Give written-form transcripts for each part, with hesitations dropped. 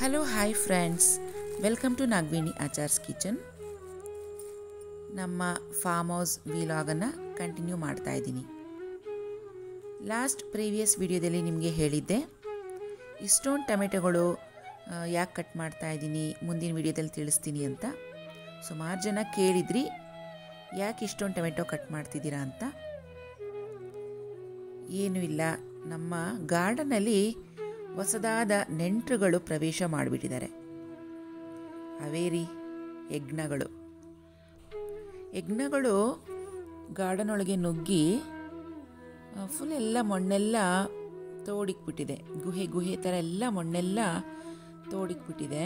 Hello hi friends, welcome to Nagveni Achars kitchen. ನಮ್ಮ farm house ವಿಲಾಗನ್ನು continue ಮಾಡ್ತಾ ಇದ್ದೀನಿ. ಪ್ರೀವಿಯಸ್ ವಿಡಿಯೋದಲ್ಲಿ ನಿಮಗೆ ಹೇಳಿದ್ದೆ ಇಷ್ಟೊಂದು ಟೊಮೆಟೊಗಳು ಯಾಕೆ ಕಟ್ ಮಾಡ್ತಾ ಇದ್ದೀನಿ, ಮುಂದಿನ ವಿಡಿಯೋದಲ್ಲಿ ತಿಳಿಸ್ತೀನಿ ಅಂತ. ಸುಮಾರು ಜನ ಕೇಳಿದ್ರಿ ಯಾಕೆ ಇಷ್ಟೊಂದು ಟೊಮೆಟೊ ಕಟ್ ಮಾಡ್ತಿದ್ದೀರಾ ಅಂತ. ಏನೂ ಇಲ್ಲ, ನಮ್ಮ ಗಾರ್ಡನಲ್ಲಿ ಹೊಸದಾದ ನೆಂಟರುಗಳು ಪ್ರವೇಶ ಮಾಡಿಬಿಟ್ಟಿದ್ದಾರೆ. ಅವೇರಿ ಹೆಗ್ಣಗಳು ಗಾರ್ಡನ್ ಒಳಗೆ ನುಗ್ಗಿ ಫುಲ್ ಎಲ್ಲ ಮಣ್ಣೆಲ್ಲ ತೋಡಿಕ್ಬಿಟ್ಟಿದೆ. ಗುಹೆ ಥರ ಎಲ್ಲ ಮಣ್ಣೆಲ್ಲ ತೋಡಿಕ್ಬಿಟ್ಟಿದೆ.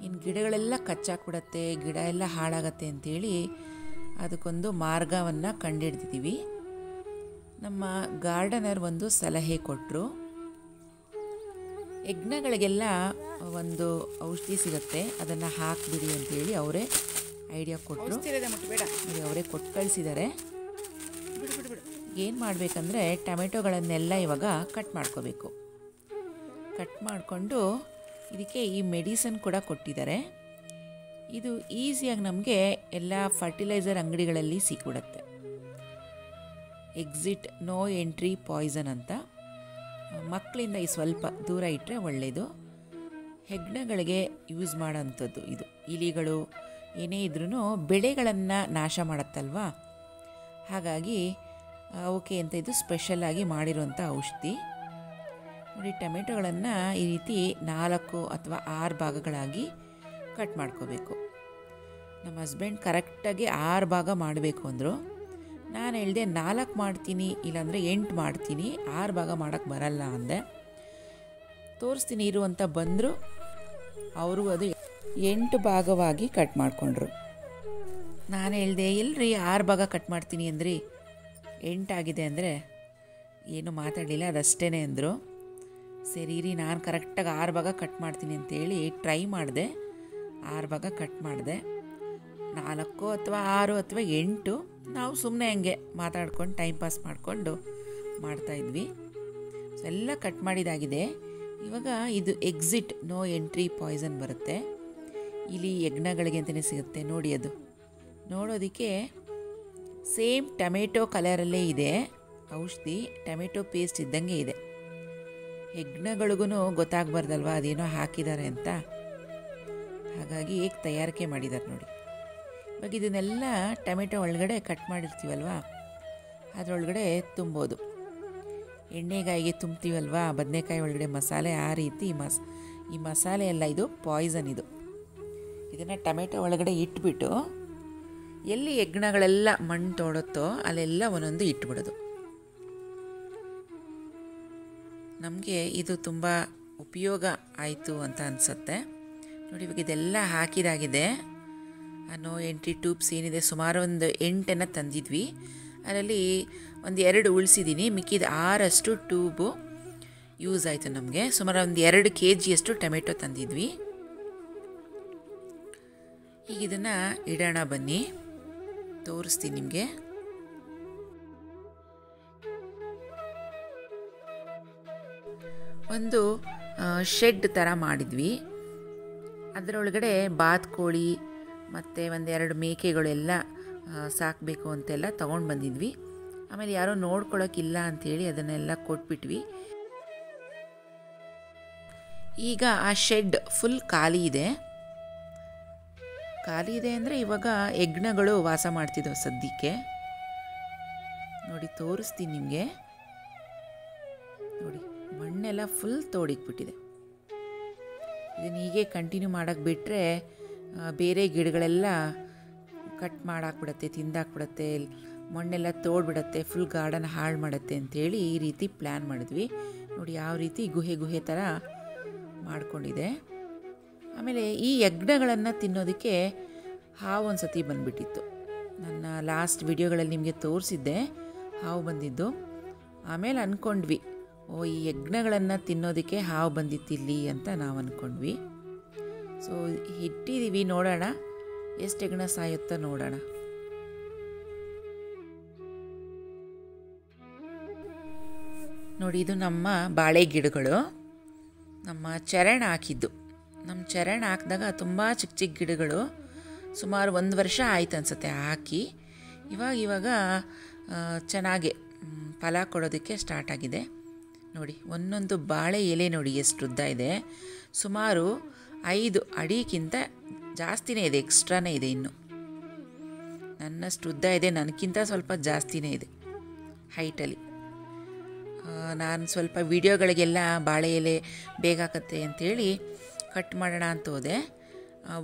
ಇನ್ನು ಗಿಡಗಳೆಲ್ಲ ಕಚ್ಚಾಕ್ಬಿಡತ್ತೆ, ಗಿಡ ಎಲ್ಲ ಹಾಳಾಗತ್ತೆ ಅಂಥೇಳಿ ಅದಕ್ಕೊಂದು ಮಾರ್ಗವನ್ನು ಕಂಡುಹಿಡ್ದಿದ್ದೀವಿ. ನಮ್ಮ ಗಾರ್ಡನರ್ ಒಂದು ಸಲಹೆ ಕೊಟ್ಟರು. ಹೆಗ್ಣಗಳಿಗೆಲ್ಲ ಒಂದು ಔಷಧಿ ಸಿಗುತ್ತೆ, ಅದನ್ನು ಹಾಕಿಬಿಡಿ ಅಂತೇಳಿ ಅವರೇ ಐಡಿಯಾ ಕೊಟ್ಟರು. ಅವರೇ ಕೊಟ್ಟು ಕಳಿಸಿದ್ದಾರೆ. ಏನು ಮಾಡಬೇಕಂದ್ರೆ ಟೊಮೆಟೊಗಳನ್ನೆಲ್ಲ ಇವಾಗ ಕಟ್ ಮಾಡ್ಕೋಬೇಕು. ಕಟ್ ಮಾಡಿಕೊಂಡು ಇದಕ್ಕೆ ಈ ಮೆಡಿಸನ್ ಕೂಡ ಕೊಟ್ಟಿದ್ದಾರೆ. ಇದು ಈಸಿಯಾಗಿ ನಮಗೆ ಎಲ್ಲ ಫರ್ಟಿಲೈಸರ್ ಅಂಗಡಿಗಳಲ್ಲಿ ಸಿಕ್ಬಿಡುತ್ತೆ. ಎಕ್ಸಿಟ್ ನೋ ಎಂಟ್ರಿ ಪಾಯ್ಸನ್ ಅಂತ. ಮಕ್ಕಳಿಂದ ಈ ಸ್ವಲ್ಪ ದೂರ ಇಟ್ಟರೆ ಒಳ್ಳೆಯದು. ಹೆಗ್ಣಗಳಿಗೆ ಯೂಸ್ ಮಾಡೋಂಥದ್ದು ಇದು. ಇಲಿಗಳು ಏನೇ ಇದ್ರೂ ಬೆಳೆಗಳನ್ನು ನಾಶ ಮಾಡುತ್ತಲ್ವ, ಹಾಗಾಗಿ ಓಕೆ ಅಂತ ಇದು ಸ್ಪೆಷಲಾಗಿ ಮಾಡಿರುವಂಥ ಔಷಧಿ. ನೋಡಿ, ಟೊಮೆಟೊಗಳನ್ನು ಈ ರೀತಿ 4 ಅಥವಾ 6 ಭಾಗಗಳಾಗಿ ಕಟ್ ಮಾಡ್ಕೋಬೇಕು. ನಮ್ಮ ಹಸ್ಬೆಂಡ್ ಕರೆಕ್ಟಾಗಿ 6 ಭಾಗ ಮಾಡಬೇಕು ಅಂದರು. ನಾನು ಹೇಳಿದೆ 4 ಮಾಡ್ತೀನಿ, ಇಲ್ಲಾಂದರೆ 8 ಮಾಡ್ತೀನಿ, 6 ಭಾಗ ಮಾಡೋಕ್ಕೆ ಬರಲ್ಲ ಅಂದೆ. ತೋರಿಸ್ತೀನಿ ಇರು ಅಂತ ಬಂದರು. ಅವರು ಅದು 8 ಭಾಗವಾಗಿ ಕಟ್ ಮಾಡಿಕೊಂಡ್ರು. ನಾನು ಹೇಳಿದೆ ಇಲ್ಲರಿ 6 ಭಾಗ ಕಟ್ ಮಾಡ್ತೀನಿ ಅಂದ್ರಿ, 8 ಆಗಿದೆ ಅಂದರೆ ಏನು ಮಾತಾಡಲಿಲ್ಲ, ಅದಷ್ಟೇ ಅಂದರು. ಸರಿ ರೀ, ನಾನು ಕರೆಕ್ಟಾಗಿ 6 ಭಾಗ ಕಟ್ ಮಾಡ್ತೀನಿ ಅಂತೇಳಿ ಟ್ರೈ ಮಾಡಿದೆ. 6 ಭಾಗ ಕಟ್ ಮಾಡಿದೆ. 4 ಅಥವಾ 6 ಅಥವಾ 8 ನಾವು ಸುಮ್ಮನೆ ಹಂಗೆ ಮಾತಾಡ್ಕೊಂಡು ಟೈಮ್ ಪಾಸ್ ಮಾಡಿಕೊಂಡು ಮಾಡ್ತಾಯಿದ್ವಿ. ಸೊ ಎಲ್ಲ ಕಟ್ ಮಾಡಿದಾಗಿದೆ. ಇವಾಗ ಇದು ಎಕ್ಸಿಟ್ ನೋ ಎಂಟ್ರಿ ಪಾಯ್ಸನ್ ಬರುತ್ತೆ. ಇಲಿ ಹೆಗ್ಣಗಳಿಗೆ ಅಂತಲೇ ಸಿಗುತ್ತೆ ನೋಡಿ. ಅದು ನೋಡೋದಕ್ಕೆ ಸೇಮ್ ಟೊಮೆಟೊ ಕಲರಲ್ಲೇ ಇದೆ ಔಷಧಿ, ಟೊಮೆಟೊ ಪೇಸ್ಟ್ ಇದ್ದಂಗೆ ಇದೆ. ಹೆಗ್ಣಗಳಿಗೂ ಗೊತ್ತಾಗಬಾರ್ದಲ್ವ ಅದೇನೋ ಹಾಕಿದ್ದಾರೆ ಅಂತ, ಹಾಗಾಗಿ ಹೇಗೆ ತಯಾರಿಕೆ ಮಾಡಿದ್ದಾರೆ ನೋಡಿ. ಇವಾಗ ಇದನ್ನೆಲ್ಲ ಟೊಮೆಟೊ ಒಳಗಡೆ ಕಟ್ ಮಾಡಿರ್ತೀವಲ್ವ, ಅದರೊಳಗಡೆ ತುಂಬೋದು. ಎಣ್ಣೆಗಾಯಿಗೆ ತುಂಬ್ತೀವಲ್ವ ಬದನೆಕಾಯಿ ಒಳಗಡೆ ಮಸಾಲೆ, ಆ ರೀತಿ ಈ ಮಸಾಲೆ ಎಲ್ಲ ಇದು ಪಾಯ್ಸನ್. ಇದನ್ನು ಟೊಮೆಟೊ ಒಳಗಡೆ ಇಟ್ಬಿಟ್ಟು ಎಲ್ಲಿ ಹೆಗ್ಣಗಳೆಲ್ಲ ಮಣ್ಣು ತೋಡುತ್ತೋ ಅಲ್ಲೆಲ್ಲ ಒಂದೊಂದು ಇಟ್ಬಿಡೋದು. ನಮಗೆ ಇದು ತುಂಬ ಉಪಯೋಗ ಆಯಿತು ಅಂತ ಅನಿಸುತ್ತೆ ನೋಡಿ. ಇವಾಗ ಇದೆಲ್ಲ ಹಾಕಿದಾಗಿದೆ. ನೋ ಎಂಟ್ರಿ ಟ್ಯೂಬ್ಸ್ ಏನಿದೆ ಸುಮಾರು ಒಂದು 8 ತಂದಿದ್ವಿ. ಅದರಲ್ಲಿ ಒಂದು 2 ಉಳಿಸಿದ್ದೀನಿ. ಮಿಕ್ಕಿದ 6 ಟ್ಯೂಬು ಯೂಸ್ ಆಯಿತು ನಮಗೆ. ಸುಮಾರು ಒಂದು 2 kg ಟೊಮೆಟೊ ತಂದಿದ್ವಿ. ಈಗ ಇದನ್ನು ಇಡೋಣ ಬನ್ನಿ, ತೋರಿಸ್ತೀನಿ ನಿಮಗೆ. ಒಂದು ಶೆಡ್ ಥರ ಮಾಡಿದ್ವಿ. ಅದರೊಳಗಡೆ ಬಾತುಕೋಳಿ ಮತ್ತು 1-2 ಮೇಕೆಗಳೆಲ್ಲ ಸಾಕಬೇಕು ಅಂತೆಲ್ಲ ತೊಗೊಂಡು ಬಂದಿದ್ವಿ. ಆಮೇಲೆ ಯಾರೋ ನೋಡ್ಕೊಳ್ಳೋಕ್ಕಿಲ್ಲ ಅಂಥೇಳಿ ಅದನ್ನೆಲ್ಲ ಕೊಟ್ಬಿಟ್ವಿ. ಈಗ ಆ ಶೆಡ್ ಫುಲ್ ಖಾಲಿ ಇದೆ ಅಂದರೆ ಇವಾಗ ಹೆಗ್ಣಗಳು ವಾಸ ಮಾಡ್ತಿದ್ದವು ಸದ್ಯಕ್ಕೆ. ನೋಡಿ ತೋರಿಸ್ತೀನಿ ನಿಮಗೆ. ನೋಡಿ, ಮಣ್ಣೆಲ್ಲ ಫುಲ್ ತೋಡಿಕ್ಬಿಟ್ಟಿದೆ. ಇದನ್ನು ಹೀಗೆ ಕಂಟಿನ್ಯೂ ಮಾಡೋಕ್ಕೆ ಬಿಟ್ಟರೆ ಬೇರೆ ಗಿಡಗಳೆಲ್ಲ ಕಟ್ ಮಾಡಾಕ್ಬಿಡತ್ತೆ, ತಿಂದಾಕ್ಬಿಡತ್ತೆ, ಮಣ್ಣೆಲ್ಲ ತೋಡ್ಬಿಡತ್ತೆ, ಫುಲ್ ಗಾರ್ಡನ್ ಹಾಳು ಮಾಡುತ್ತೆ ಅಂಥೇಳಿ ಈ ರೀತಿ ಪ್ಲ್ಯಾನ್ ಮಾಡಿದ್ವಿ. ನೋಡಿ ಯಾವ ರೀತಿ ಗುಹೆ ಥರ ಮಾಡ್ಕೊಂಡಿದೆ. ಆಮೇಲೆ ಈ ಹೆಗ್ಣಗಳನ್ನು ತಿನ್ನೋದಕ್ಕೆ ಹಾವು ಒಂದು ಸತಿ ಬಂದುಬಿಟ್ಟಿತ್ತು. ನನ್ನ ಲಾಸ್ಟ್ ವಿಡಿಯೋಗಳಲ್ಲಿ ನಿಮಗೆ ತೋರಿಸಿದ್ದೆ ಹಾವು ಬಂದಿದ್ದು. ಆಮೇಲೆ ಅಂದ್ಕೊಂಡ್ವಿ, ಈ ಹೆಗ್ಣಗಳನ್ನು ತಿನ್ನೋದಕ್ಕೆ ಹಾವು ಬಂದಿತ್ತಿಲ್ಲಿ ಅಂತ ನಾವು ಅಂದ್ಕೊಂಡ್ವಿ. ಸೊ ಇಟ್ಟಿದ್ದೀವಿ, ನೋಡೋಣ ಎಷ್ಟು ಹೆಗ್ಣ ಸಾಯುತ್ತೋ ನೋಡೋಣ. ನೋಡಿ, ಇದು ನಮ್ಮ ಬಾಳೆ ಗಿಡಗಳು. ನಮ್ಮ ಚರಣ ಹಾಕಿದ್ದು ನಮ್ಮ ಚರಣ್ ಹಾಕಿದಾಗ ತುಂಬ ಚಿಕ್ಕ ಚಿಕ್ಕ ಗಿಡಗಳು, ಸುಮಾರು 1 ವರ್ಷ ಆಯ್ತು ಅನಿಸುತ್ತೆ ಹಾಕಿ. ಇವಾಗ ಚೆನ್ನಾಗಿ ಫಲ ಕೊಡೋದಕ್ಕೆ ಸ್ಟಾರ್ಟ್ ಆಗಿದೆ. ನೋಡಿ, ಒಂದೊಂದು ಬಾಳೆ ಎಲೆ ನೋಡಿ ಎಷ್ಟು ಉದ್ದ ಇದೆ. ಸುಮಾರು 5 ಅಡಿಗಿಂತ ಜಾಸ್ತಿನೇ ಇದೆ, ಎಕ್ಸ್ಟ್ರಾನೇ ಇದೆ. ಇನ್ನು ನನ್ನಷ್ಟು ಉದ್ದ ಇದೆ, ನನಗಿಂತ ಸ್ವಲ್ಪ ಜಾಸ್ತಿನೇ ಇದೆ ಹೈಟಲ್ಲಿ. ನಾನು ಸ್ವಲ್ಪ ವಿಡಿಯೋಗಳಿಗೆಲ್ಲ ಬಾಳೆ ಎಲೆ ಬೇಕಾಗತ್ತೆ ಅಂಥೇಳಿ ಕಟ್ ಮಾಡೋಣ ಅಂತ ಹೋದೆ.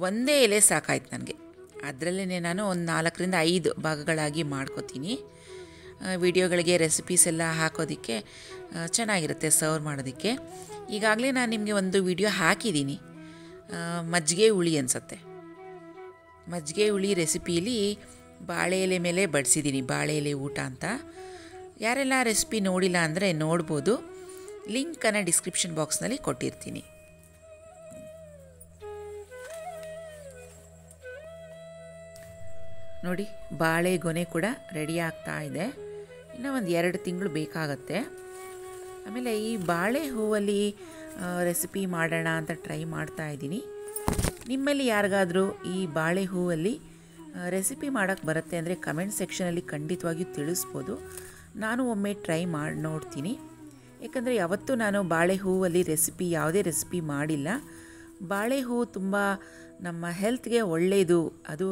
ಒಂದೇ ಎಲೆ ಸಾಕಾಯ್ತು ನನಗೆ. ಅದರಲ್ಲೇ ನಾನು ಒಂದು 4ರಿಂದ 5 ಭಾಗಗಳಾಗಿ ಮಾಡ್ಕೋತೀನಿ. ವಿಡಿಯೋಗಳಿಗೆ ರೆಸಿಪೀಸ್ ಎಲ್ಲ ಹಾಕೋದಕ್ಕೆ ಚೆನ್ನಾಗಿರುತ್ತೆ ಸರ್ವ್ ಮಾಡೋದಕ್ಕೆ. ಈಗಾಗಲೇ ನಾನು ನಿಮಗೆ ಒಂದು ವಿಡಿಯೋ ಹಾಕಿದ್ದೀನಿ, ಮಜ್ಜಿಗೆ ಹುಳಿ ಅನಿಸುತ್ತೆ. ಮಜ್ಜಿಗೆ ಹುಳಿ ರೆಸಿಪೀಲಿ ಬಾಳೆ ಎಲೆ ಮೇಲೆ ಬಡಿಸಿದ್ದೀನಿ, ಬಾಳೆ ಎಲೆ ಊಟ ಅಂತ. ಯಾರೆಲ್ಲ ರೆಸಿಪಿ ನೋಡಿಲ್ಲ ಅಂದರೆ ನೋಡ್ಬೋದು, ಲಿಂಕನ್ನು ಡಿಸ್ಕ್ರಿಪ್ಷನ್ ಬಾಕ್ಸ್ನಲ್ಲಿ ಕೊಟ್ಟಿರ್ತೀನಿ. ನೋಡಿ, ಬಾಳೆ ಗೊನೆ ಕೂಡ ರೆಡಿ ಆಗ್ತಾ ಇದೆ. ಇನ್ನೂ ಒಂದು 2 ತಿಂಗಳು ಬೇಕಾಗತ್ತೆ. ಆಮೇಲೆ ಈ ಬಾಳೆ ಹೂವಲ್ಲಿ ರೆಸಿಪಿ ಮಾಡೋಣ ಅಂತ ಟ್ರೈ ಮಾಡ್ತಾ ಇದ್ದೀನಿ. ನಿಮ್ಮಲ್ಲಿ ಯಾರಿಗಾದರೂ ಈ ಬಾಳೆ ಹೂವಲ್ಲಿ ರೆಸಿಪಿ ಮಾಡೋಕ್ಕೆ ಬರುತ್ತೆ ಅಂದರೆ ಕಮೆಂಟ್ ಸೆಕ್ಷನಲ್ಲಿ ಖಂಡಿತವಾಗಿಯೂ ತಿಳಿಸ್ಬೋದು. ನಾನು ಒಮ್ಮೆ ಟ್ರೈ ಮಾಡಿ ನೋಡ್ತೀನಿ. ಯಾಕಂದರೆ ಯಾವತ್ತೂ ನಾನು ಬಾಳೆ ಹೂವಲ್ಲಿ ಯಾವುದೇ ರೆಸಿಪಿ ಮಾಡಿಲ್ಲ. ಬಾಳೆ ಹೂವು ತುಂಬ ನಮ್ಮ ಹೆಲ್ತ್ಗೆ ಒಳ್ಳೆಯದು, ಅದು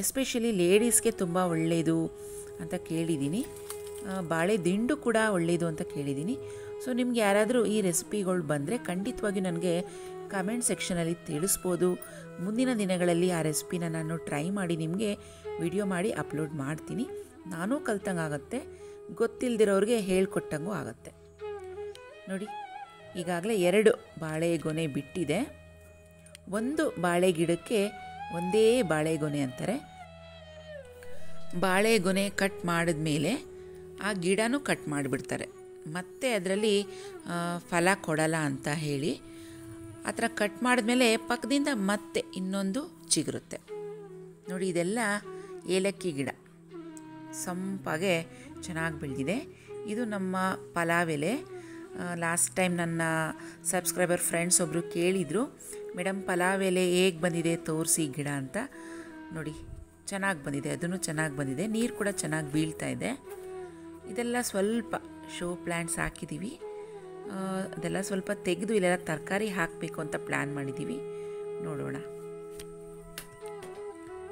ಎಸ್ಪೆಷಲಿ ಲೇಡೀಸ್ಗೆ ತುಂಬ ಒಳ್ಳೆಯದು ಅಂತ ಕೇಳಿದ್ದೀನಿ. ಬಾಳೆ ದಿಂಡು ಕೂಡ ಒಳ್ಳೆಯದು ಅಂತ ಕೇಳಿದ್ದೀನಿ. ಸೊ ನಿಮ್ಗೆ ಯಾರಾದರೂ ಈ ರೆಸಿಪಿಗಳು ಬಂದರೆ ಖಂಡಿತವಾಗಿ ನನಗೆ ಕಮೆಂಟ್ ಸೆಕ್ಷನಲ್ಲಿ ತಿಳಿಸ್ಬೋದು. ಮುಂದಿನ ದಿನಗಳಲ್ಲಿ ಆ ರೆಸಿಪಿನ ನಾನು ಟ್ರೈ ಮಾಡಿ ನಿಮಗೆ ವಿಡಿಯೋ ಮಾಡಿ ಅಪ್ಲೋಡ್ ಮಾಡ್ತೀನಿ. ನಾನೂ ಕಲ್ತಂಗೆ ಆಗುತ್ತೆ, ಗೊತ್ತಿಲ್ಲದಿರೋರಿಗೆ ಹೇಳ್ಕೊಟ್ಟಂಗೂ ಆಗುತ್ತೆ. ನೋಡಿ, ಈಗಾಗಲೇ 2 ಬಾಳೆ ಗೊನೆ ಬಿಟ್ಟಿದೆ. ಒಂದು ಬಾಳೆ ಗಿಡಕ್ಕೆ ಒಂದೇ ಬಾಳೆಗೊನೆ ಅಂತಾರೆ. ಬಾಳೆಗೊನೆ ಕಟ್ ಮಾಡಿದ್ಮೇಲೆ ಆ ಗಿಡನೂ ಕಟ್ ಮಾಡಿಬಿಡ್ತಾರೆ, ಮತ್ತೆ ಅದರಲ್ಲಿ ಫಲ ಕೊಡಲ್ಲ ಅಂತ ಹೇಳಿ. ಆ ಥರ ಕಟ್ ಮಾಡಿದ್ಮೇಲೆ ಪಕ್ಕದಿಂದ ಮತ್ತೆ ಇನ್ನೊಂದು ಚಿಗುರುತ್ತೆ. ನೋಡಿ, ಇದೆಲ್ಲ ಏಲಕ್ಕಿ ಗಿಡ, ಸಂಪಾಗೆ ಚೆನ್ನಾಗಿ ಬೆಳೆದಿದೆ. ಇದು ನಮ್ಮ ಪಲಾವ್ ಎಲೆ. ಲಾಸ್ಟ್ ಟೈಮ್ ನನ್ನ ಸಬ್ಸ್ಕ್ರೈಬರ್ ಫ್ರೆಂಡ್ಸ್ ಒಬ್ಬರು ಕೇಳಿದರು, ಮೇಡಮ್ ಪಲಾವ್ ಎಲೆ ಹೇಗೆ ಬಂದಿದೆ ತೋರಿಸಿ ಗಿಡ ಅಂತ. ನೋಡಿ, ಚೆನ್ನಾಗಿ ಬಂದಿದೆ, ಅದನ್ನು ಚೆನ್ನಾಗಿ ಬಂದಿದೆ. ನೀರು ಕೂಡ ಚೆನ್ನಾಗಿ ಬೀಳ್ತಾ ಇದೆ. ಇದೆಲ್ಲ ಸ್ವಲ್ಪ ಶೋ ಪ್ಲ್ಯಾಂಟ್ಸ್ ಹಾಕಿದ್ದೀವಿ. ಅದೆಲ್ಲ ಸ್ವಲ್ಪ ತೆಗೆದು ಇಲ್ಲೆಲ್ಲ ತರಕಾರಿ ಹಾಕಬೇಕು ಅಂತ ಪ್ಲ್ಯಾನ್ ಮಾಡಿದ್ದೀವಿ, ನೋಡೋಣ.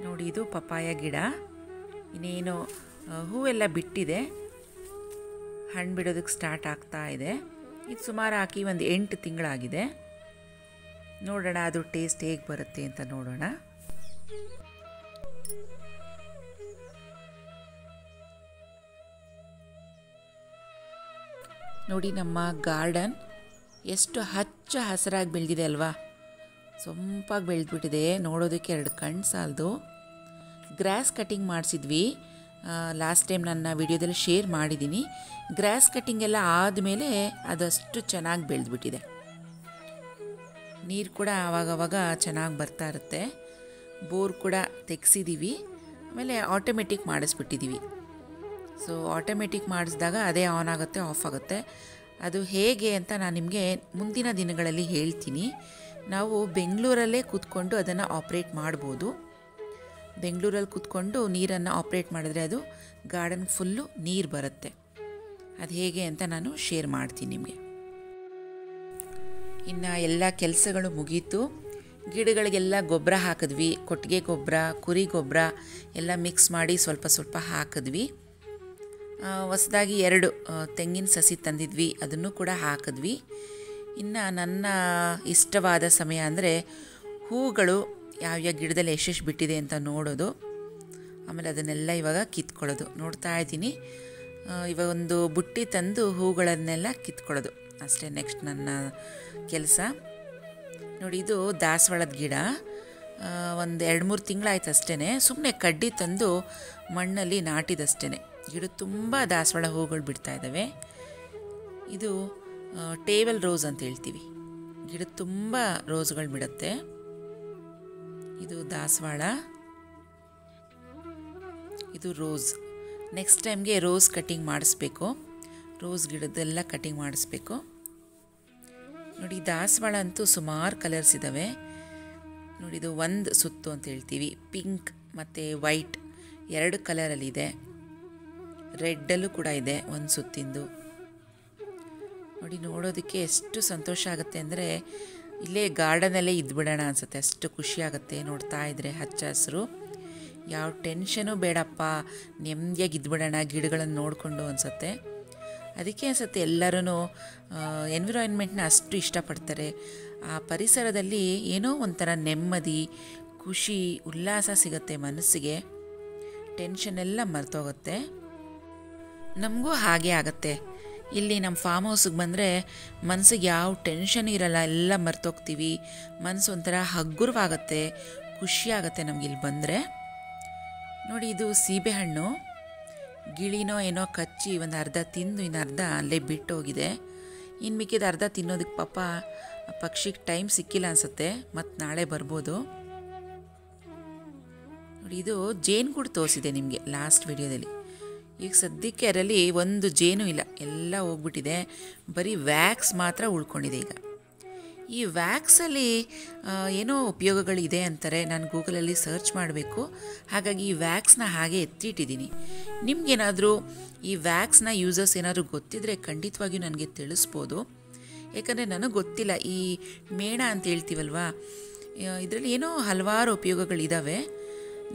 ನೋಡಿ, ಇದು ಪಪಾಯ ಗಿಡ. ಇನ್ನೇನು ಹೂವೆಲ್ಲ ಬಿಟ್ಟಿದೆ, ಹಣ್ಣು ಬಿಡೋದಕ್ಕೆ ಸ್ಟಾರ್ಟ್ ಆಗ್ತಾ ಇದೆ. ಇದು ಸುಮಾರು ಹಾಕಿ ಒಂದು 8 ತಿಂಗಳಾಗಿದೆ. ನೋಡೋಣ ಅದು ಟೇಸ್ಟ್ ಹೇಗೆ ಬರುತ್ತೆ ಅಂತ ನೋಡೋಣ. ನೋಡಿ, ನಮ್ಮ ಗಾರ್ಡನ್ ಎಷ್ಟು ಹಚ್ಚ ಹಸಿರಾಗಿ ಬೆಳೆದಿದೆ ಅಲ್ವಾ. ಸೊಂಪಾಗಿ ಬೆಳೆದ್ಬಿಟ್ಟಿದೆ, ನೋಡೋದಕ್ಕೆ 2 ಕಣ್ಣು ಸಾಲದು. ಗ್ರಾಸ್ ಕಟಿಂಗ್ ಮಾಡಿಸಿದ್ವಿ, ಲಾಸ್ಟ್ ಟೈಮ್ ನನ್ನ ವಿಡಿಯೋದಲ್ಲಿ ಶೇರ್ ಮಾಡಿದ್ದೀನಿ. ಗ್ರಾಸ್ ಕಟಿಂಗ್ ಎಲ್ಲ ಆದಮೇಲೆ ಅದಷ್ಟು ಚೆನ್ನಾಗಿ ಬೆಳೆದ್ಬಿಟ್ಟಿದೆ. ನೀರು ಕೂಡ ಆವಾಗವಾಗ ಚೆನ್ನಾಗಿ ಬರ್ತಾ ಇರುತ್ತೆ. ಬೋರ್ ಕೂಡ ತೆಗೆಸಿದ್ದೀವಿ. ಆಮೇಲೆ ಆಟೋಮೆಟಿಕ್ ಮಾಡಿಸ್ಬಿಟ್ಟಿದ್ದೀವಿ. ಸೊ ಆಟೋಮೆಟಿಕ್ ಮಾಡಿಸಿದಾಗ ಅದೇ ಆನ್ ಆಗುತ್ತೆ, ಆಫ್ ಆಗುತ್ತೆ. ಅದು ಹೇಗೆ ಅಂತ ನಾನು ನಿಮಗೆ ಮುಂದಿನ ದಿನಗಳಲ್ಲಿ ಹೇಳ್ತೀನಿ. ನಾವು ಬೆಂಗಳೂರಲ್ಲೇ ಕೂತ್ಕೊಂಡು ಅದನ್ನು ಆಪ್ರೇಟ್ ಮಾಡ್ಬೋದು. ಬೆಂಗಳೂರಲ್ಲಿ ಕೂತ್ಕೊಂಡು ನೀರನ್ನು ಆಪ್ರೇಟ್ ಮಾಡಿದ್ರೆ ಅದು ಗಾರ್ಡನ್ ಫುಲ್ಲು ನೀರು ಬರುತ್ತೆ. ಅದು ಹೇಗೆ ಅಂತ ನಾನು ಶೇರ್ ಮಾಡ್ತೀನಿ ನಿಮಗೆ. ಇನ್ನು ಎಲ್ಲ ಕೆಲಸಗಳು ಮುಗೀತು. ಗಿಡಗಳಿಗೆಲ್ಲ ಗೊಬ್ಬರ ಹಾಕಿದ್ವಿ, ಕೊಟ್ಟಿಗೆ ಗೊಬ್ಬರ, ಕುರಿ ಗೊಬ್ಬರ ಎಲ್ಲ ಮಿಕ್ಸ್ ಮಾಡಿ ಸ್ವಲ್ಪ ಸ್ವಲ್ಪ ಹಾಕಿದ್ವಿ. ಹೊಸದಾಗಿ 2 ತೆಂಗಿನ ಸಸಿ ತಂದಿದ್ವಿ, ಅದನ್ನು ಕೂಡ ಹಾಕಿದ್ವಿ. ಇನ್ನು ನನ್ನ ಇಷ್ಟವಾದ ಸಮಯ ಅಂದರೆ ಹೂಗಳು ಯಾವ್ಯಾವ ಗಿಡದಲ್ಲಿ ಎಷ್ಟೆಷ್ಟು ಬಿಟ್ಟಿದೆ ಅಂತ ನೋಡೋದು. ಆಮೇಲೆ ಅದನ್ನೆಲ್ಲ ಇವಾಗ ಕಿತ್ಕೊಳ್ಳೋದು. ನೋಡ್ತಾ ಇದ್ದೀನಿ, ಇವಾಗ ಒಂದು ಬುಟ್ಟಿ ತಂದು ಹೂಗಳನ್ನೆಲ್ಲ ಕಿತ್ಕೊಳ್ಳೋದು ಅಷ್ಟೇ ನೆಕ್ಸ್ಟ್ ನನ್ನ ಕೆಲಸ. ನೋಡಿ, ಇದು ದಾಸವಾಳದ ಗಿಡ. ಒಂದು 2-3 ತಿಂಗಳಾಯ್ತು ಅಷ್ಟೇ. ಸುಮ್ಮನೆ ಕಡ್ಡಿ ತಂದು ಮಣ್ಣಲ್ಲಿ ನಾಟಿದಷ್ಟೇ. ಗಿಡ ತುಂಬ ದಾಸವಾಳ ಹೂಗಳು ಬಿಡ್ತಾ ಇದ್ದಾವೆ. ಇದು ಟೇಬಲ್ ರೋಸ್ ಅಂತ ಹೇಳ್ತೀವಿ. ಗಿಡ ತುಂಬ ರೋಸ್ಗಳು ಬಿಡುತ್ತೆ. ಇದು ದಾಸವಾಳ, ಇದು ರೋಸ್. ನೆಕ್ಸ್ಟ್ ಟೈಮ್ಗೆ ರೋಸ್ ಕಟಿಂಗ್ ಮಾಡಿಸ್ಬೇಕು, ರೋಸ್ ಗಿಡದ್ದೆಲ್ಲ ಕಟಿಂಗ್ ಮಾಡಿಸ್ಬೇಕು. ನೋಡಿ, ದಾಸವಾಳ ಅಂತೂ ಸುಮಾರು ಕಲರ್ಸ್ ಇದ್ದಾವೆ. ನೋಡಿ ಇದು ಒಂದು ಸುತ್ತು ಅಂತ ಹೇಳ್ತೀವಿ. ಪಿಂಕ್ ಮತ್ತು ವೈಟ್ 2 ಕಲರಲ್ಲಿದೆ. ರೆಡ್ಡಲ್ಲೂ ಕೂಡ ಇದೆ ಒಂದು ಸುತ್ತಿಂದು. ನೋಡಿ ನೋಡೋದಕ್ಕೆ ಎಷ್ಟು ಸಂತೋಷ ಆಗುತ್ತೆ ಅಂದರೆ ಇಲ್ಲೇ ಗಾರ್ಡನಲ್ಲೇ ಇದ್ಬಿಡೋಣ ಅನಿಸುತ್ತೆ, ಅಷ್ಟು ಖುಷಿ ಆಗುತ್ತೆ ನೋಡ್ತಾ ಇದ್ದರೆ. ಹಚ್ಚ ಹಸಿರು, ಯಾವ ಟೆನ್ಷನು ಬೇಡಪ್ಪ, ನೆಮ್ಮದಿಯಾಗಿ ಇದ್ಬಿಡೋಣ ಗಿಡಗಳನ್ನು ನೋಡಿಕೊಂಡು ಅನಿಸುತ್ತೆ. ಅದಕ್ಕೆ ಅನಿಸುತ್ತೆ ಎಲ್ಲರೂ ಎನ್ವಿರಾನ್ಮೆಂಟ್ನ ಅಷ್ಟು ಇಷ್ಟಪಡ್ತಾರೆ. ಆ ಪರಿಸರದಲ್ಲಿ ಏನೋ ಒಂಥರ ನೆಮ್ಮದಿ, ಖುಷಿ, ಉಲ್ಲಾಸ ಸಿಗುತ್ತೆ ಮನಸ್ಸಿಗೆ. ಟೆನ್ಷನ್ ಮರ್ತೋಗುತ್ತೆ. ನಮಗೂ ಹಾಗೆ ಆಗುತ್ತೆ. ಇಲ್ಲಿ ನಮ್ಮ ಫಾರ್ಮ್ ಹೌಸಿಗೆ ಬಂದರೆ ಮನಸ್ಸಿಗೆ ಯಾವ ಟೆನ್ಷನ್ ಇರಲ್ಲ, ಎಲ್ಲ ಮರ್ತೋಗ್ತೀವಿ. ಮನಸ್ಸು ಒಂಥರ ಹಗುರವಾಗುತ್ತೆ, ಖುಷಿಯಾಗುತ್ತೆ ನಮ್ಗೆ ಇಲ್ಲಿ ಬಂದರೆ. ನೋಡಿ ಇದು ಸೀಬೆಹಣ್ಣು, ಗಿಳಿನೋ ಏನೋ ಕಚ್ಚಿ ಒಂದು ಅರ್ಧ ತಿಂದು ಇನ್ನು ಅರ್ಧ ಅಲ್ಲೇ ಬಿಟ್ಟು ಹೋಗಿದೆ. ಇನ್ನು ಮಿಕ್ಕಿದ ಅರ್ಧ ತಿನ್ನೋದಕ್ಕೆ ಪಾಪ ಪಕ್ಷಿಗೆ ಟೈಮ್ ಸಿಕ್ಕಿಲ್ಲ ಅನಿಸುತ್ತೆ, ಮತ್ತು ನಾಳೆ ಬರ್ಬೋದು. ನೋಡಿ ಇದು ಜೇನುಗೂಡು ತೋರಿಸಿದೆ ನಿಮಗೆ ಲಾಸ್ಟ್ ವಿಡಿಯೋದಲ್ಲಿ. ಈಗ ಸದ್ಯಕ್ಕೆ ಅದರಲ್ಲಿ ಒಂದು ಜೇನು ಇಲ್ಲ, ಎಲ್ಲ ಹೋಗ್ಬಿಟ್ಟಿದೆ. ಬರೀ ವ್ಯಾಕ್ಸ್ ಮಾತ್ರ ಉಳ್ಕೊಂಡಿದೆ ಈಗ. ಈ ವ್ಯಾಕ್ಸಲ್ಲಿ ಏನೋ ಉಪಯೋಗಗಳಿದೆ ಅಂತಾರೆ. ನಾನು ಗೂಗಲಲ್ಲಿ ಸರ್ಚ್ ಮಾಡಬೇಕು. ಹಾಗಾಗಿ ಈ ವ್ಯಾಕ್ಸ್ನ ಹಾಗೆ ಎತ್ತಿಟ್ಟಿದ್ದೀನಿ. ನಿಮಗೇನಾದರೂ ಈ ವ್ಯಾಕ್ಸ್ನ ಯೂಸರ್ಸ್ ಏನಾದರೂ ಗೊತ್ತಿದ್ದರೆ ಖಂಡಿತವಾಗಿಯೂ ನನಗೆ ತಿಳಿಸ್ಬೋದು. ಯಾಕಂದರೆ ನನಗೆ ಗೊತ್ತಿಲ್ಲ. ಈ ಮೇಣ ಅಂತ ಹೇಳ್ತೀವಲ್ವ, ಇದರಲ್ಲಿ ಏನೋ ಹಲವಾರು ಉಪಯೋಗಗಳಿದ್ದಾವೆ.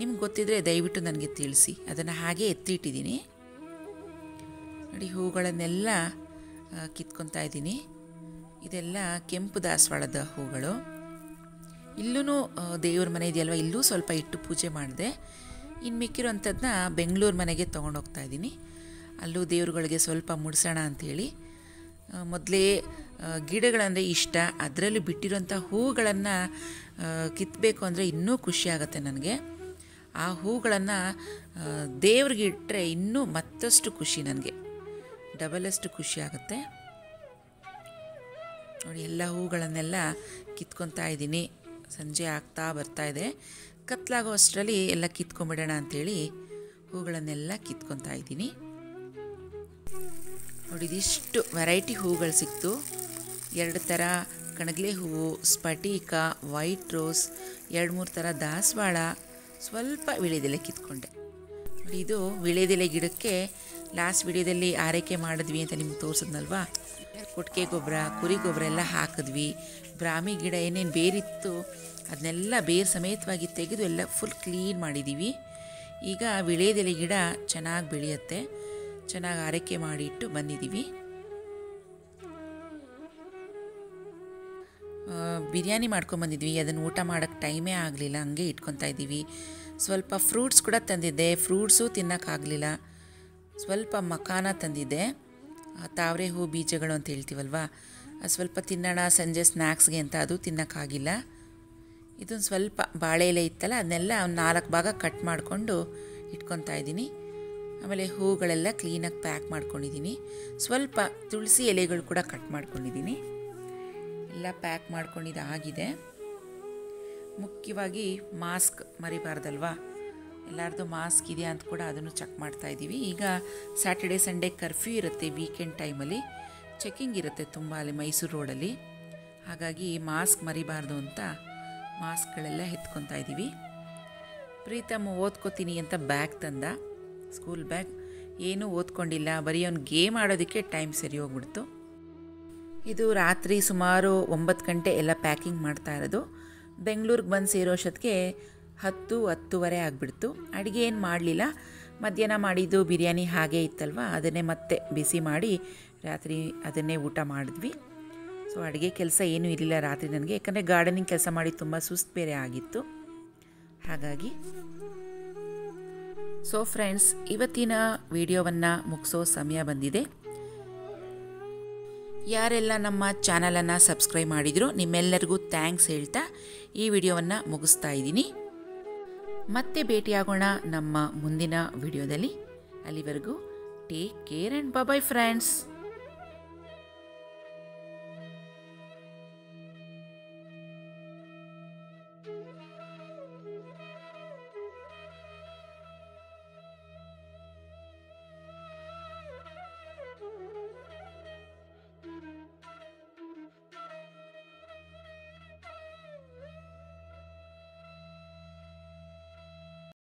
ನಿಮ್ಗೆ ಗೊತ್ತಿದ್ದರೆ ದಯವಿಟ್ಟು ನನಗೆ ತಿಳಿಸಿ. ಅದನ್ನು ಹಾಗೆ ಎತ್ತಿಟ್ಟಿದ್ದೀನಿ. ನೋಡಿ ಹೂಗಳನ್ನೆಲ್ಲ ಕಿತ್ಕೊತಾ ಇದ್ದೀನಿ. ಇದೆಲ್ಲ ಕೆಂಪು ದಾಸವಾಳದ ಹೂಗಳು. ಇಲ್ಲೂ ದೇವ್ರ ಮನೆ ಇದೆಯಲ್ವ, ಇಲ್ಲೂ ಸ್ವಲ್ಪ ಇಟ್ಟು ಪೂಜೆ ಮಾಡಿದೆ. ಇನ್ನು ಮಿಕ್ಕಿರೋಂಥದ್ದನ್ನ ಬೆಂಗಳೂರು ಮನೆಗೆ ತೊಗೊಂಡೋಗ್ತಾ ಇದ್ದೀನಿ. ಅಲ್ಲೂ ದೇವ್ರುಗಳಿಗೆ ಸ್ವಲ್ಪ ಮುಡ್ಸೋಣ ಅಂಥೇಳಿ. ಮೊದಲೇ ಗಿಡಗಳಂದರೆ ಇಷ್ಟ, ಅದರಲ್ಲಿ ಬಿಟ್ಟಿರೋಂಥ ಹೂಗಳನ್ನು ಕಿತ್ತಬೇಕು ಅಂದರೆ ಇನ್ನೂ ಖುಷಿಯಾಗತ್ತೆ ನನಗೆ. ಆ ಹೂಗಳನ್ನು ದೇವ್ರಿಗೆ ಇಟ್ಟರೆ ಇನ್ನೂ ಮತ್ತಷ್ಟು ಖುಷಿ, ನನಗೆ ಡಬಲಷ್ಟು ಖುಷಿ ಆಗುತ್ತೆ. ನೋಡಿ ಎಲ್ಲ ಹೂಗಳನ್ನೆಲ್ಲ ಕಿತ್ಕೊತಾ ಇದ್ದೀನಿ. ಸಂಜೆ ಆಗ್ತಾ ಬರ್ತಾ ಇದೆ. ಕತ್ಲಾಗೋ ಅಷ್ಟರಲ್ಲಿ ಎಲ್ಲ ಕಿತ್ಕೊಂಬಿಡೋಣ ಅಂಥೇಳಿ ಹೂಗಳನ್ನೆಲ್ಲ ಕಿತ್ಕೊತಾ ಇದ್ದೀನಿ. ನೋಡಿ ಇದಿಷ್ಟು ವೆರೈಟಿ ಹೂಗಳು ಸಿಕ್ತು. 2 ಥರ ಕಣಗಲೆ ಹೂವು, ಸ್ಫಟಿಕ, ವೈಟ್ ರೋಸ್, 2-3 ಥರ ದಾಸವಾಳ, ಸ್ವಲ್ಪ ವಿಳೆದೆಲೆ ಕಿತ್ಕೊಂಡೆ. ನೋಡಿ ಇದು ವಿಳೆದೆಲೆ ಗಿಡಕ್ಕೆ ಲಾಸ್ಟ್ ವಿಡಿಯೋದಲ್ಲಿ ಆರೈಕೆ ಮಾಡಿದ್ವಿ ಅಂತ ನಿಮ್ಗೆ ತೋರಿಸಿದ್ನಲ್ವಾ. ಕೊಟ್ಟಿಗೆ ಗೊಬ್ಬರ, ಕುರಿ ಗೊಬ್ಬರ ಎಲ್ಲ ಹಾಕಿದ್ವಿ. ಬ್ರಾಹ್ಮಿ ಗಿಡ ಏನೇನು ಬೇರಿತ್ತು ಅದನ್ನೆಲ್ಲ ಬೇರು ಸಮೇತವಾಗಿ ತೆಗೆದು ಎಲ್ಲ ಫುಲ್ ಕ್ಲೀನ್ ಮಾಡಿದ್ದೀವಿ. ಈಗ ವಿಳೆದೆಲೆ ಗಿಡ ಚೆನ್ನಾಗಿ ಬೆಳೆಯುತ್ತೆ. ಚೆನ್ನಾಗಿ ಆರೈಕೆ ಮಾಡಿಟ್ಟು ಬಂದಿದ್ದೀವಿ. ಬಿರಿಯಾನಿ ಮಾಡ್ಕೊಂಬಂದಿದ್ವಿ. ಅದನ್ನು ಊಟ ಮಾಡೋಕ್ಕೆ ಟೈಮೇ ಆಗಲಿಲ್ಲ, ಹಂಗೆ ಇಟ್ಕೊತಾ ಇದ್ದೀವಿ. ಸ್ವಲ್ಪ ಫ್ರೂಟ್ಸ್ ಕೂಡ ತಂದಿದ್ದೆ, ಫ್ರೂಟ್ಸು ತಿನ್ನೋಕ್ಕಾಗಲಿಲ್ಲ. ಸ್ವಲ್ಪ ಮಖಾನ ತಂದಿದ್ದೆ, ತಾವರೆ ಹೂ ಬೀಜಗಳು ಅಂತ ಹೇಳ್ತೀವಲ್ವ, ಅದು ಸ್ವಲ್ಪ ತಿನ್ನೋಣ ಸಂಜೆ ಸ್ನ್ಯಾಕ್ಸ್ಗೆ ಅಂತ, ಅದು ತಿನ್ನೋಕ್ಕಾಗಿಲ್ಲ. ಇದೊಂದು ಸ್ವಲ್ಪ ಬಾಳೆ ಎಲೆ ಇತ್ತಲ್ಲ, ಅದನ್ನೆಲ್ಲ ಒಂದು 4 ಭಾಗ ಕಟ್ ಮಾಡಿಕೊಂಡು ಇಟ್ಕೊತಾ ಇದ್ದೀನಿ. ಆಮೇಲೆ ಹೂಗಳೆಲ್ಲ ಕ್ಲೀನಾಗಿ ಪ್ಯಾಕ್ ಮಾಡ್ಕೊಂಡಿದ್ದೀನಿ. ಸ್ವಲ್ಪ ತುಳಸಿ ಎಲೆಗಳು ಕೂಡ ಕಟ್ ಮಾಡ್ಕೊಂಡಿದ್ದೀನಿ. ಎಲ್ಲ ಪ್ಯಾಕ್ ಮಾಡ್ಕೊಂಡಿದ್ದಾಗಿದೆ. ಮುಖ್ಯವಾಗಿ ಮಾಸ್ಕ್ ಮರಿಬಾರ್ದಲ್ವಾ, ಎಲ್ಲರದ್ದು ಮಾಸ್ಕ್ ಇದೆಯಾ ಅಂತ ಕೂಡ ಅದನ್ನು ಚೆಕ್ ಮಾಡ್ತಾಯಿದ್ದೀವಿ. ಈಗ ಸ್ಯಾಟರ್ಡೆ ಸಂಡೇ ಕರ್ಫ್ಯೂ ಇರುತ್ತೆ, ವೀಕೆಂಡ್ ಟೈಮಲ್ಲಿ ಚೆಕ್ಕಿಂಗ್ ಇರುತ್ತೆ ತುಂಬ ಅಲ್ಲಿ ಮೈಸೂರು ರೋಡಲ್ಲಿ. ಹಾಗಾಗಿ ಮಾಸ್ಕ್ ಮರಿಬಾರ್ದು ಅಂತ ಮಾಸ್ಕ್ಗಳೆಲ್ಲ ಎತ್ಕೊತಾ ಇದ್ದೀವಿ. ಪ್ರೀತಮ್ ಓದ್ಕೋತೀನಿ ಅಂತ ಬ್ಯಾಗ್ ತಂದ, ಸ್ಕೂಲ್ ಬ್ಯಾಗ್. ಏನೂ ಓದ್ಕೊಂಡಿಲ್ಲ, ಬರೀ ಅವ್ನು ಗೇಮ್ ಆಡೋದಕ್ಕೆ ಟೈಮ್ ಸರಿ ಹೋಗ್ಬಿಡ್ತು. ಇದು ರಾತ್ರಿ ಸುಮಾರು 9 ಗಂಟೆ ಎಲ್ಲ ಪ್ಯಾಕಿಂಗ್ ಮಾಡ್ತಾ ಇರೋದು. ಬೆಂಗಳೂರಿಗೆ ಬಂದು ಸೇರೋಷ್ಟೊತ್ತಿಗೆ 10-10:30 ಆಗಿಬಿಡ್ತು. ಅಡುಗೆ ಏನು ಮಾಡಲಿಲ್ಲ. ಮಧ್ಯಾಹ್ನ ಮಾಡಿದ್ದು ಬಿರಿಯಾನಿ ಹಾಗೇ ಇತ್ತಲ್ವ, ಅದನ್ನೇ ಮತ್ತೆ ಬಿಸಿ ಮಾಡಿ ರಾತ್ರಿ ಅದನ್ನೇ ಊಟ ಮಾಡಿದ್ವಿ. ಸೊ ಅಡುಗೆ ಕೆಲಸ ಏನೂ ಇರಲಿಲ್ಲ ರಾತ್ರಿ ನನಗೆ, ಯಾಕಂದರೆ ಗಾರ್ಡನಿಂಗ್ ಕೆಲಸ ಮಾಡಿ ತುಂಬ ಸುಸ್ತು ಬೇರೆ ಆಗಿತ್ತು. ಹಾಗಾಗಿ ಸೊ ಫ್ರೆಂಡ್ಸ್, ಇವತ್ತಿನ ವಿಡಿಯೋವನ್ನು ಮುಗಿಸೋ ಸಮಯ ಬಂದಿದೆ. ಯಾರೆಲ್ಲ ನಮ್ಮ ಚಾನಲನ್ನು ಸಬ್ಸ್ಕ್ರೈಬ್ ಮಾಡಿದ್ರು ನಿಮ್ಮೆಲ್ಲರಿಗೂ ಥ್ಯಾಂಕ್ಸ್ ಹೇಳ್ತಾ ಈ ವಿಡಿಯೋವನ್ನು ಮುಗಿಸ್ತಾ ಇದ್ದೀನಿ. ಮತ್ತೆ ಭೇಟಿಯಾಗೋಣ ನಮ್ಮ ಮುಂದಿನ ವಿಡಿಯೋದಲ್ಲಿ. ಅಲ್ಲಿವರೆಗೂ take care and bye friends.